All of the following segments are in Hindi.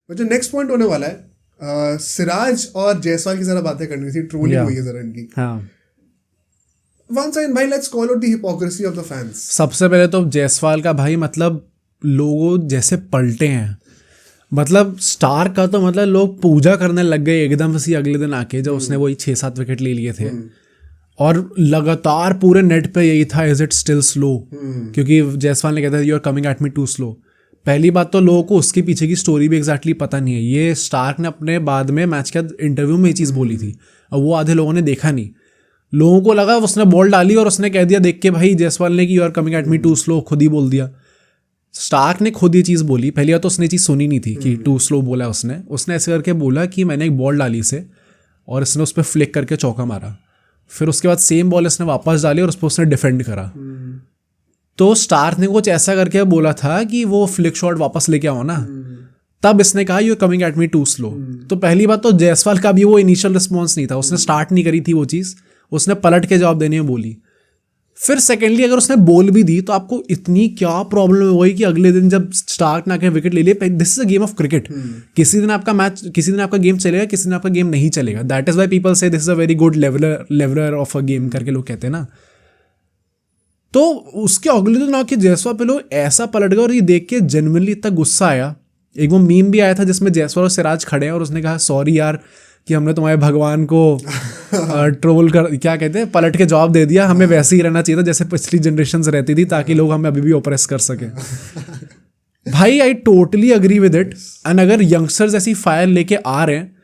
जो नेक्स्ट पॉइंट होने वाला है, सिराज और जायसवाल की जरा बातें करनी थी, ट्रोलिंग हुई है जरा इनकी। Once again, भाई let's call out the hypocrisy of the fans. सबसे पहले तो जायसवाल का भाई मतलब लोगों जैसे पलटे हैं, मतलब स्टार का तो मतलब लोग पूजा करने लग गए एकदम से अगले दिन आके, जब उसने वही 6-7 विकेट ले लिए थे। और लगातार पूरे नेट पे यही था, इज इट स्टिल स्लो, क्योंकि जायसवाल ने कहता था you are coming at me too slow. पहली बात तो लोगों को उसके पीछे की स्टोरी भी एग्जैक्टली पता नहीं है। ये स्टार्क ने अपने बाद में मैच के इंटरव्यू में ये चीज़ बोली थी, और वो आधे लोगों ने देखा नहीं। लोगों को लगा उसने बॉल डाली और उसने कह दिया देख के भाई जायसवाल ने कि you are coming at me too slow, खुद ही बोल दिया। स्टार्क ने खुद ये चीज़ बोली। पहली बार तो उसने चीज़ सुनी नहीं थी कि टू स्लो बोला उसने ऐसे करके बोला कि मैंने एक बॉल डाली इसे और इसने उस पर फ्लिक करके चौका मारा। फिर उसके बाद सेम बॉल इसने वापस डाली और उस पर उसने डिफेंड करा। तो स्टार्क ने कुछ ऐसा करके बोला था कि वो फ्लिक शॉट वापस लेके आओ ना, तब इसने कहा you are coming at me too slow. तो पहली बात तो जायसवाल का भी वो इनिशियल रिस्पॉन्स नहीं था, उसने स्टार्ट नहीं करी थी वो चीज़, उसने पलट के जवाब देने में बोली। फिर सेकेंडली अगर उसने बोल भी दी तो आपको इतनी क्या प्रॉब्लम हुई कि अगले दिन जब स्टार्क ने आके विकेट ले लिए। This is a game of cricket, किसी दिन आपका मैच, किसी दिन आपका गेम चलेगा, किसी दिन आपका गेम नहीं चलेगा। दैट इज वाई पीपल से this is a very good leveller of a game करके लोग कहते हैं ना। तो उसके अगले दिन आके जायसवाल पे लोग ऐसा पलट गए और ये देख के जेन्युइनली इतना गुस्सा आया। एक वो मीम भी आया था जिसमें जायसवाल और सिराज खड़े हैं और उसने कहा सॉरी यार कि हमने तुम्हारे भगवान को ट्रोल कर, क्या कहते हैं, पलट के जवाब दे दिया, हमें वैसे ही रहना चाहिए था जैसे पिछली जनरेशंस रहती थी, ताकि लोग हमें अभी भी ऑपरेस कर सके। भाई I totally agree with it. And अगर यंगस्टर्स ऐसी फायर लेके आ रहे हैं,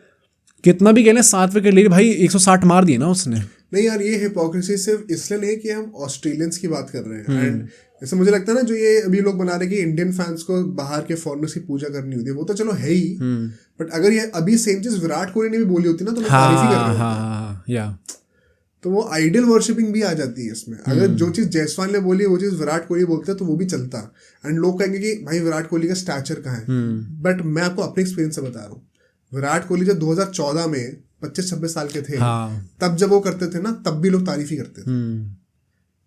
कितना भी कहने 7 विकेट ले भाई 160 मार दिए ना उसने। नहीं यार, ये हिपोक्रेसी सिर्फ इसलिए नहीं कि हम ऑस्ट्रेलियंस की बात कर रहे हैं। एंड जैसे मुझे लगता है ना, जो ये अभी लोग बना रहे हैं कि इंडियन फैंस को बाहर के फॉरेनर्स की पूजा करनी होती है, वो तो चलो है ही, बट अगर ये अभी सेम चीज विराट कोहली ने भी बोली होती ना तो तारीफ ही कर रहे होते। तो वो आइडल वर्शिपिंग भी आ जाती है इसमें। अगर जो चीज जायसवाल ने बोली है वो चीज विराट कोहली बोलते हैं तो वो भी चलता। एंड लोग कहेंगे कि भाई विराट कोहली का स्टैचर कहाँ है, बट मैं आपको अपने एक्सपीरियंस से बता रहा हूँ। विराट कोहली जब 2014 में 25-26 साल के थे, तब जब वो करते थे ना, तब भी लोग तारीफ ही करते थे।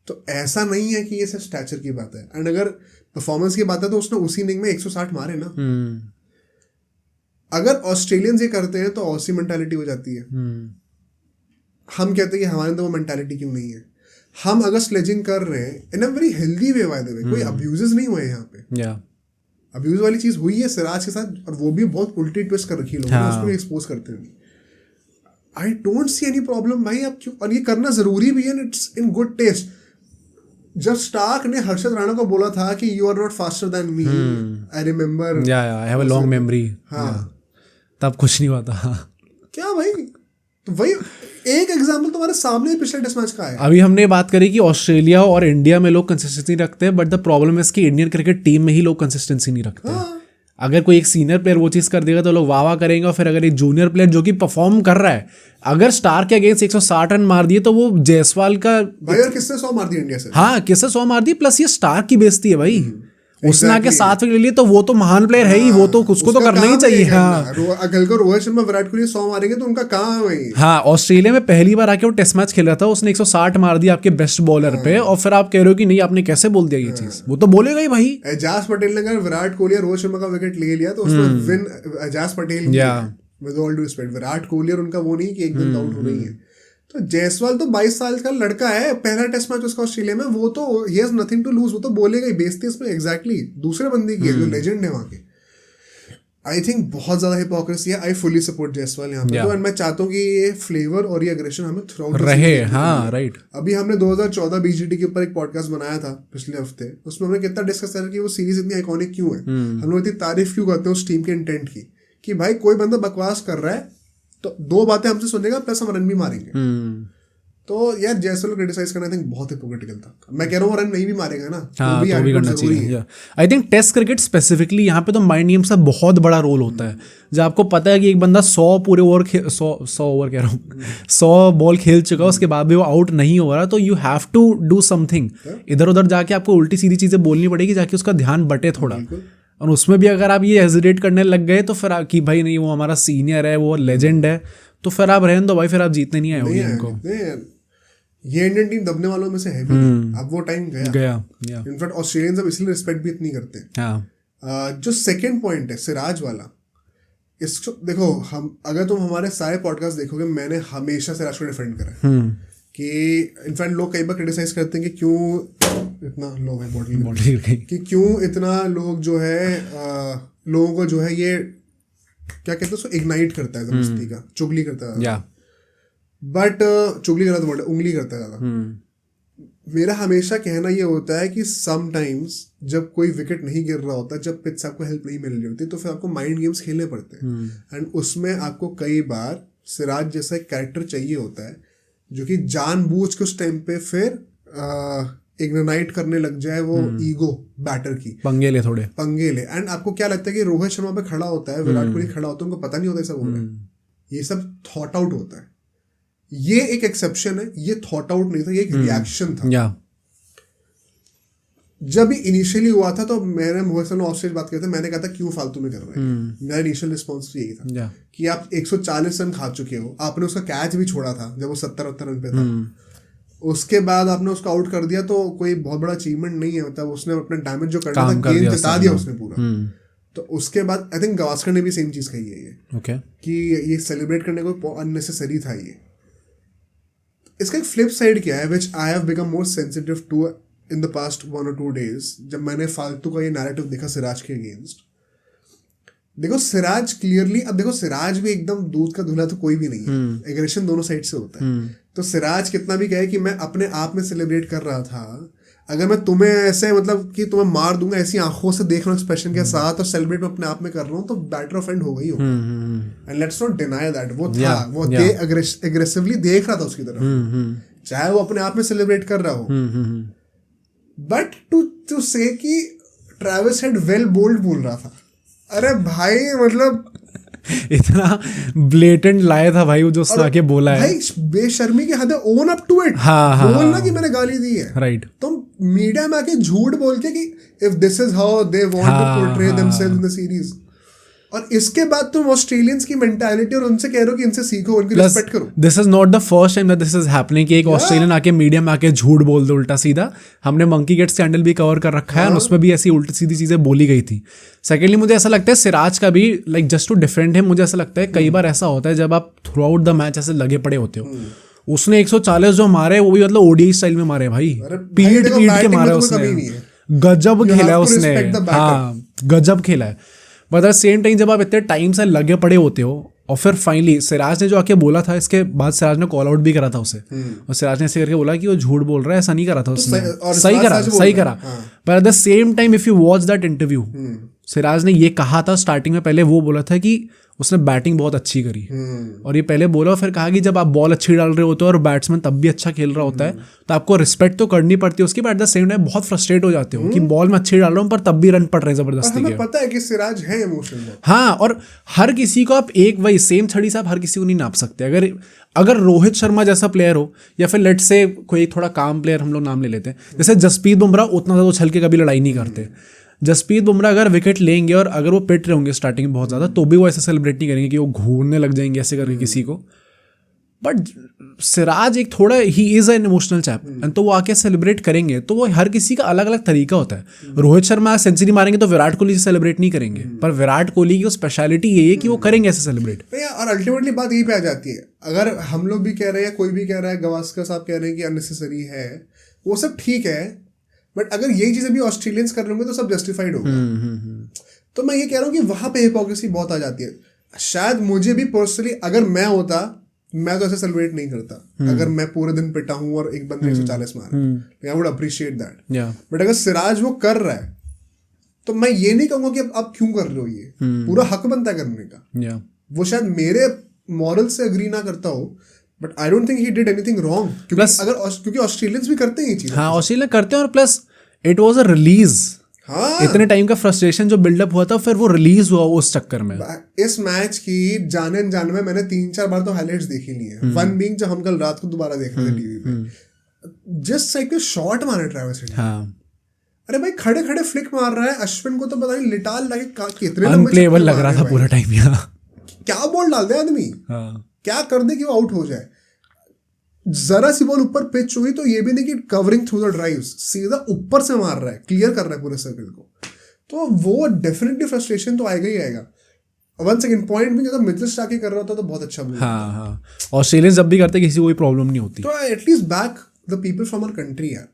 तो ऐसा नहीं है कि ये सिर्फ स्टैचर की बात है। एंड अगर परफॉर्मेंस की बात है तो उसने उसी इनिंग में 160 मारे ना। अगर ऑस्ट्रेलियंस ये करते हैं तो ऑसी मेंटालिटी हो जाती है। हम कहते हैं कि हमारे अंदर वो मेंटालिटी क्यों नहीं है। हम अगर स्लेजिंग कर रहे हैं in a very healthy way, by the way, कोई अब्यूजेस नहीं हुए यहाँ पे। अब्यूज वाली चीज हुई है सिराज के साथ, और वो भी बहुत उल्टी ट्विस्ट कर रखी है लोगों ने, उसको भी एक्सपोज करते हुए। I don't see any problem भाई। अब क्यों, और ये करना जरूरी भी है, इट्स इन गुड टेस्ट। जब स्टार्क ने हर्षद राणा को बोला था कि you are not faster than me, I remember, I have a long memory, तब कुछ नहीं हुआ था। क्या भाई, तो वही एक एग्जांपल तुम्हारे सामने पिछले टेस्ट मैच का है। अभी हमने बात करी कि ऑस्ट्रेलिया और इंडिया में लोग कंसिस्टेंसी रखते हैं, बट द प्रॉब्लम है कि इंडियन क्रिकेट टीम में ही लोग कंसिस्टेंसी नहीं रखते। अगर कोई एक सीनियर प्लेयर वो चीज़ कर देगा तो लोग वाह वाह करेंगे, और फिर अगर एक जूनियर प्लेयर जो कि परफॉर्म कर रहा है, अगर स्टार के अगेंस्ट 160 रन मार दिए तो वो जायसवाल का भाई, और किसने 100 मार दिया इंडिया से? हाँ, किसने 100 मार दिए, प्लस ये स्टार की बेइज्जती है भाई। उसने आके 7 विकेट ले लिए तो वो तो महान प्लेयर है ही, वो तो उसको तो करना ही चाहिए। कल को रोहित शर्मा विराट कोहली 100 मारेंगे तो उनका काम है भाई। हाँ, ऑस्ट्रेलिया में पहली बार आके वो टेस्ट मैच खेल रहा था, उसने 160 मार दिया आपके बेस्ट बॉलर पे, और फिर आप कह रहे हो कि नहीं आपने कैसे बोल दिया ये चीज। वो तो बोलेगा ही भाई। एजाज पटेल ने अगर विराट कोहली और रोहित शर्मा का विकेट ले लिया तो उसमें win Ajaz Patel, with all due respect, Virat Kohli और उनका वो नहीं कि एक दिन आउट हो रही है। तो जायसवाल तो 22 साल का लड़का है, पहला टेस्ट मैच उसका ऑस्ट्रेलिया में, वो तो ही हैज नथिंग टू लूज, वो तो बोलेगा ही। बेइज्जती इसमें एग्जैक्टली दूसरे बंदे की है जो लेजेंड है वहां के। आई थिंक बहुत ज्यादा हिपोक्रेसी है। आई फुली सपोर्ट जायसवाल यहाँ पे। तो एंड मैं चाहता हूँ कि ये फ्लेवर और ये एग्रेशन हमें थ्रू रहे। हाँ, राइट। अभी हमने 2014 बीजीटी के ऊपर एक पॉडकास्ट बनाया था पिछले हफ्ते, उसमें हमने कितना डिस्कस करा कि वो सीरीज इतनी आइकॉनिक क्यों है, हम लोग इतनी तारीफ क्यों करते हैं उस टीम के इंटेंट की, कि भाई कोई बंदा बकवास कर रहा है तो 2 बातें हमसे सुनेगा प्लस हम रन भी मारेंगे। तो यार जायसवाल को क्रिटिसाइज करना आई थिंक बहुत हिपोक्रिटिकल था। मैं कह रहा हूँ रन नहीं भी मारेगा ना, हाँ, तो भी करना चाहिए। I think test cricket specifically यहाँ पे तो माइंड गेम्स का बहुत बड़ा रोल होता है। जब आपको पता है कि एक बंदा 100 पूरे ओवर 100 ओवर कह रहा हूँ 100 बॉल खेल चुका है, उसके बाद भी वो आउट नहीं हो रहा, तो you have to do something. इधर उधर जाके आपको उल्टी सीधी चीजें बोलनी पड़ेगी, जाके उसका ध्यान बटे थोड़ा। और उसमें भी अगर आप ये हेजिटेट करने लग गए तो फिर कि भाई नहीं वो हमारा सीनियर है, वो लेजेंड है, तो फिर आप रहने दो भाई, फिर आप जीतने नहीं आए हो गेम को। ये इंडियन टीम दबने वालों में से है भी। अब वो टाइम गया। इनफैक्ट ऑस्ट्रेलियंस अब इसलिए रिस्पेक्ट भी इतनी करते हैं। जो सेकंड पॉइंट है सिराज वाला, इसको देखो, हम अगर तुम हमारे सारे पॉडकास्ट देखोगे, मैंने हमेशा सिराज को डिफेंड करा है कि इनफैक्ट लोग कई बार क्रिटिसाइज करते हैं कि क्यों इतना लो है बॉडी कि क्यों इतना लोग जो है लोगों को जो है ये क्या कहते हैं उसको इग्नाइट करता है जबरदस्ती का, चुगली करता है, बट चुगली गलत वर्ड है, उंगली करता है ज़्यादा। मेरा हमेशा कहना ये होता है कि समटाइम्स जब कोई विकेट नहीं गिर रहा होता, जब पिच से आपको हेल्प नहीं मिल रही होती, तो फिर आपको माइंड गेम्स खेलने पड़ते हैं। एंड उसमें आपको कई बार सिराज जैसा एक कैरेक्टर चाहिए होता है जो कि जानबूझ के उस टाइम पे फिर इग्नाइट करने लग जाए वो ईगो बैटर की, पंगे ले। एंड आपको क्या लगता है कि रोहित शर्मा पे खड़ा होता है, विराट कोहली खड़ा होता है, उनको पता नहीं होता सब हो रहा है, ये सब थॉट आउट होता है। ये एक एक्सेप्शन है, ये थॉट आउट नहीं था, ये एक रिएक्शन था। जब ये इनिशियली हुआ था तो मैंने मोहित शर्मा ऑफ स्टेज बात करते, मैंने कहा था क्यों फालतू में कर रहे हैं। मेरा इनिशियल रिस्पॉन्स तो यही था कि आप 140 रन खा चुके हो, आपने उसका कैच भी छोड़ा था जब वो 70-80 रन पे था, उसके बाद आपने उसको आउट कर दिया, तो कोई बहुत बड़ा अचीवमेंट नहीं है, मतलब उसने अपना डैमेज जो करना था गेम जिता दिया उसने पूरा। तो उसके बाद आई थिंक गावस्कर ने भी सेम चीज कही है ये कि ये सेलिब्रेट करने को अननेसेसरी था। ये इसका एक फ्लिप साइड क्या है which I have become more sensitive to in the past 1 or 2 days, जब मैंने फालतू का ये नैरेटिव देखा सिराज के अगेंस्ट। देखो सिराज क्लियरली, अब देखो सिराज भी एकदम दूध का धुला तो कोई भी नहीं है, एग्रेशन दोनों साइड से होता है। तो सिराज कितना भी कहे कि मैं अपने आप में सेलिब्रेट कर रहा था, अगर मैं तुम्हें ऐसे मतलब कि तुम्हें मार दूंगा ऐसी आंखों से देख रहा हूँ एक्सप्रेशन के साथ और सेलिब्रेट मैं अपने आप में कर रहा हूँ, तो बैटर ऑफेंड हो गई हो। And let's not deny that वो था, वो एग्रेसिवली देख रहा था उसकी तरफ, चाहे वो अपने आप में सेलिब्रेट कर रहा हो। बट टू से कि ट्रेविस हेड वेल बोल्ड बोल रहा था, अरे भाई मतलब इतना ब्लेटेंट लाया था भाई वो जो उसने आके बोला है भाई, बेशर्मी के हद है, ओन अप टू इट, बोलना कि मैंने गाली दी है, राइट। तुम मीडिया में आके झूठ बोल के कि if this is how they want to portray themselves in the series, और इसके बाद तुम ऑस्ट्रेलियंस की मेंटालिटी और उनसे कह रहे हो कि इनसे सीखो, उनकी रिस्पेक्ट करो। This is not the first time that this is happening कि एक ऑस्ट्रेलियन आके मीडिया में आके झूठ बोल दे उल्टा सीधा। हमने मंकी गेट स्कैंडल भी कवर कर रखा है और उसमें भी ऐसी उल्टी सीधी चीजें बोली गई थी। सेकेंडली मुझे ऐसा लगता है सिराज का भी लाइक जस्ट टू डिफरेंट है, मुझे ऐसा लगता है कई बार ऐसा होता है जब आप थ्रू आउट द मैच ऐसे लगे पड़े होते हो, उसने 140 जो मारे वो भी मतलब ओडीआई स्टाइल में मारे भाई, पीट के मारे उसने, गजब खेला उसने, हाँ गजब खेला है। But at the same time जब आप इतने टाइम से लगे पड़े होते हो और फिर फाइनली सिराज ने जो आके बोला था, इसके बाद सिराज ने कॉल आउट भी करा था उसे, और सिराज ने ऐसे करके बोला कि वो झूठ बोल रहा है, ऐसा नहीं करा था उसने, सही करा। But at the same time if you watch that interview, Siraj ने ये कहा था स्टार्टिंग में, पहले वो बोला था कि उसने बैटिंग बहुत अच्छी करी, और ये पहले बोला, फिर कहा कि जब आप बॉल अच्छी डाल रहे होते हो और बैट्समैन तब भी अच्छा खेल रहा होता है तो आपको रिस्पेक्ट तो करनी पड़ती है उसकी, but at the same time बहुत फ्रस्ट्रेट हो जाते हो कि बॉल में अच्छी डाल रहा हूँ पर तब भी रन पड़ रहे हैं जबरदस्ती के। पता है कि सिराज है इमोशनल, हाँ, और हर किसी को आप एक वही सेम छड़ी से आप हर किसी को नहीं नाप सकते। अगर रोहित शर्मा जैसा प्लेयर हो या फिर लेट्स से कोई थोड़ा काम प्लेयर, हम लोग नाम ले लेते हैं जैसे जसप्रीत बुमराह, उतना ज़्यादा उछल के कभी लड़ाई नहीं करते। जसप्रीत बुमराह अगर विकेट लेंगे और अगर वो पिट रहे होंगे स्टार्टिंग में बहुत ज़्यादा, तो भी वो ऐसे सेलिब्रेट नहीं करेंगे कि वो घूरने लग जाएंगे ऐसे करके किसी को। बट सिराज एक थोड़ा he is an emotional chap, and तो वो आके सेलिब्रेट करेंगे, तो वो हर किसी का अलग अलग तरीका होता है। रोहित शर्मा सेंचुरी मारेंगे तो विराट कोहली से सेलिब्रेट नहीं करेंगे, पर विराट कोहली की स्पेशलिटी ये है कि वो करेंगे ऐसे सेलिब्रेट। और अल्टीमेटली बात यही पे आ जाती है, अगर हम लोग भी कह रहे हैं, कोई भी कह रहा है, गावस्कर साहब कह रहे हैं कि अननेसेसरी है, वो सब ठीक है, बट अगर यही चीज़ें भी ऑस्ट्रेलियंस कर रहे होंगे तो सब जस्टिफाइड होगा। तो मैं ये कह रहा हूँ कि वहाँ पे हिपोक्रेसी बहुत आ जाती है। शायद मुझे भी पर्सनली, अगर मैं होता, मैं तो ऐसे सेलिब्रेट नहीं करता। अगर मैं पूरे दिन पिटा हूँ और एक बंदे 140 मारा, I would appreciate that. But अगर सिराज वो कर रहा है तो मैं ये नहीं कहूँगा कि आप क्यों कर रहे हो, ये पूरा हक बनता है करने का। वो शायद मेरे मॉरल से अग्री ना करता हो, but I don't think he did anything wrong, क्योंकि ऑस्ट्रेलियंस भी करते हैं ये चीज़। हाँ, ऑस्ट्रेलिया करते हैं, और plus it was a release. हाँ, इतने टाइम का फ्रस्ट्रेशन जो बिल्डअप हुआ था, फिर वो रिलीज हुआ उस चक्कर में। इस मैच की जाने अनजाने में मैंने 3-4 बार तो हाइलाइट्स देख ही ली है। वन बीइंग जब हम कल रात को दोबारा देख रहे थे टीवी पे, जस्ट साइड पे शॉट मारे ट्रेविस हेड। हाँ, अरे भाई खड़े खड़े फ्लिक मार रहा है, अश्विन को तो पता नहीं लिटाल लगे कितने अनप्लेएबल लग रहा था पूरा टाइम। यहाँ क्या बॉल डाल दे आदमी, क्या कर दे कि वो आउट हो जाए। जरा सी बॉल ऊपर पिच हुई तो ये भी नहीं कि कवरिंग थ्रू द ड्राइव्स, सीधा ऊपर से मार रहा है, क्लियर कर रहा है पूरे सर्कल को, तो वो डेफिनेटली फ्रस्ट्रेशन तो आएगा ही आएगा। वन सेकंड पॉइंट भी जब मिचेल स्टार्क ही कर रहा होता तो बहुत अच्छा मूव। हाँ ऑस्ट्रेलियंस जब भी करते किसी को कोई प्रॉब्लम नहीं होती। तो at least back the people from our country यार।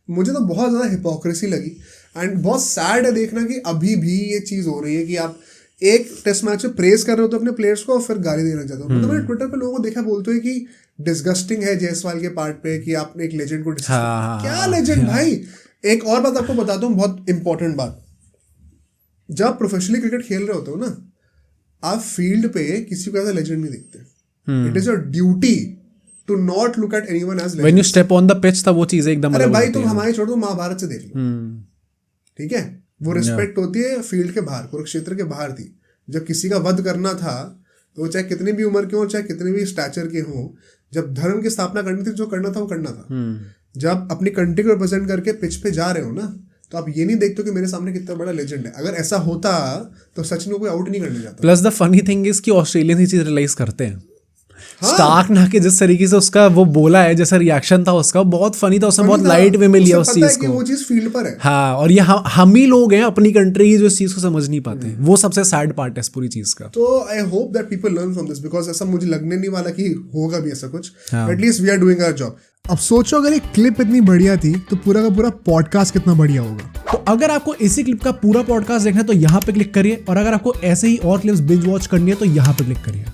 मुझे तो बहुत ज़्यादा हिपोक्रेसी लगी एंड बहुत सैड है देखना कि अभी भी ये चीज़ हो रही है कि आप एक टेस्ट मैच में प्रेस कर रहे हो तो अपने प्लेयर्स को और फिर गाली देना चाहते हो। मतलब मैंने ट्विटर पे लोगों को देखा बोलते हैं कि डिस्गस्टिंग है जायसवाल के पार्ट पे कि आपने एक लेजेंड को क्या लेजेंड भाई। एक और बात आपको बताता हूँ, बहुत इंपॉर्टेंट बात, जब प्रोफेशनली क्रिकेट खेल रहे होते हो ना आप फील्ड पे किसी को एज अ लेजेंड नहीं देखते। It is your duty to not look at anyone as legend. When you step on the pitch तब वो चीजें एकदम अरे भाई तुम हमारे छोड़ दो, महाभारत से देख लो, ठीक है, वो रिस्पेक्ट होती है फील्ड के बाहर, कुरुक्षेत्र के बाहर थी। जब किसी का वध करना था तो चाहे कितनी भी उम्र के हो चाहे कितने भी स्टैचर के हो, जब धर्म की स्थापना करनी थी जो करना था वो करना था। जब अपनी कंट्री को रिप्रेजेंट करके पिच पे जा रहे हो ना तो आप ये नहीं देखते हो कि मेरे सामने कितना बड़ा लेजेंड है। अगर ऐसा होता तो सचिन को कोई आउट नहीं करने जाता। Plus the funny thing is कि ऑस्ट्रेलियन ये चीज रियलाइज करते हैं। स्टार्क ना के जिस तरीके से उसका वो बोला है, जैसा रिएक्शन था उसका बहुत फनी था, उसने बहुत लाइट वे में लिया उस चीज को। वो चीज फील्ड पर है। हाँ, और ये हम ही लोग हैं अपनी कंट्री की जो इस चीज को समझ नहीं पाते। वो सबसे सैड पार्ट है इस पूरी चीज का। तो I hope that people learn from this because ऐसा मुझे लगने नहीं वाला कि होगा भी ऐसा कुछ। At least we are doing our job. अब सोचो अगर एक क्लिप इतनी बढ़िया थी तो पूरा का पूरा पॉडकास्ट कितना बढ़िया होगा। तो अगर आपको इसी क्लिप का पूरा पॉडकास्ट देखना है तो यहाँ पे क्लिक करिए, और अगर आपको ऐसे ही और क्लिप्स बिंज वॉच करनी है तो यहाँ पे क्लिक करिए।